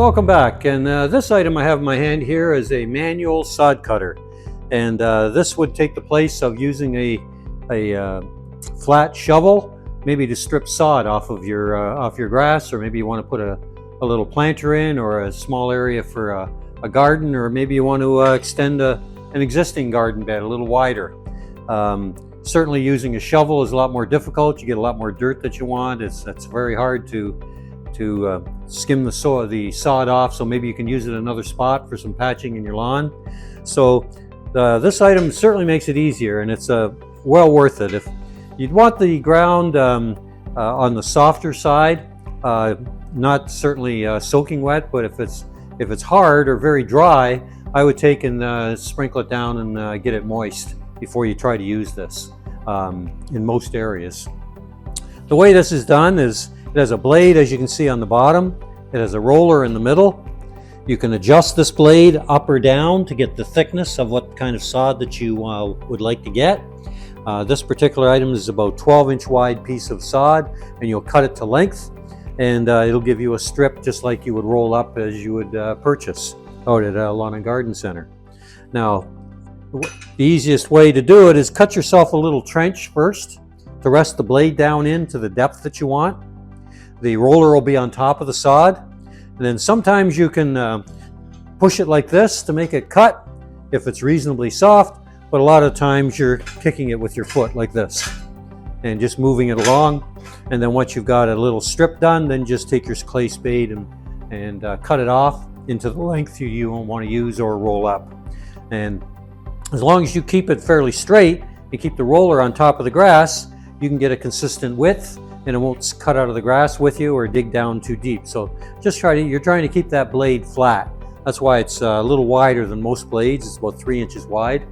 Welcome back, and this item I have in my hand here is a manual sod cutter, and this would take the place of using a flat shovel, maybe to strip sod off your grass, or maybe you want to put a little planter in, or a small area for a garden, or maybe you want to extend an existing garden bed a little wider. Certainly using a shovel is a lot more difficult. You get a lot more dirt that you want. It's very hard to skim the sod off, so maybe you can use it in another spot for some patching in your lawn. So this item certainly makes it easier, and it's well worth it. If you'd want the ground on the softer side, not certainly soaking wet, but if it's hard or very dry, I would take and sprinkle it down and get it moist before you try to use this in most areas. The way this is done is it has a blade, as you can see on the bottom. It has a roller in the middle. You can adjust this blade up or down to get the thickness of what kind of sod that you would like to get. This particular item is about 12-inch wide piece of sod, and you'll cut it to length, and it'll give you a strip just like you would roll up as you would purchase out at a lawn and garden center. Now, the easiest way to do it is cut yourself a little trench first to rest the blade down into the depth that you want. The roller will be on top of the sod, and then sometimes you can push it like this to make it cut if it's reasonably soft, but a lot of times you're kicking it with your foot like this and just moving it along. And then once you've got a little strip done, then just take your clay spade and cut it off into the length you want to use or roll up. And as long as you keep it fairly straight, you keep the roller on top of the grass, you can get a consistent width, and it won't cut out of the grass with you or dig down too deep. So just you're trying to keep that blade flat. That's why it's a little wider than most blades. It's about 3 inches wide.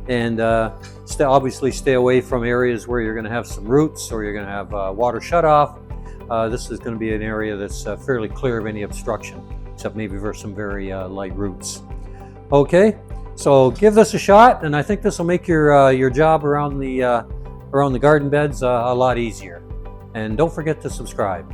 And obviously stay away from areas where you're going to have some roots or you're going to have water shut off. This is going to be an area that's fairly clear of any obstruction, except maybe for some very light roots. Okay, so give this a shot, and I think this will make your job around the garden beds a lot easier. And don't forget to subscribe.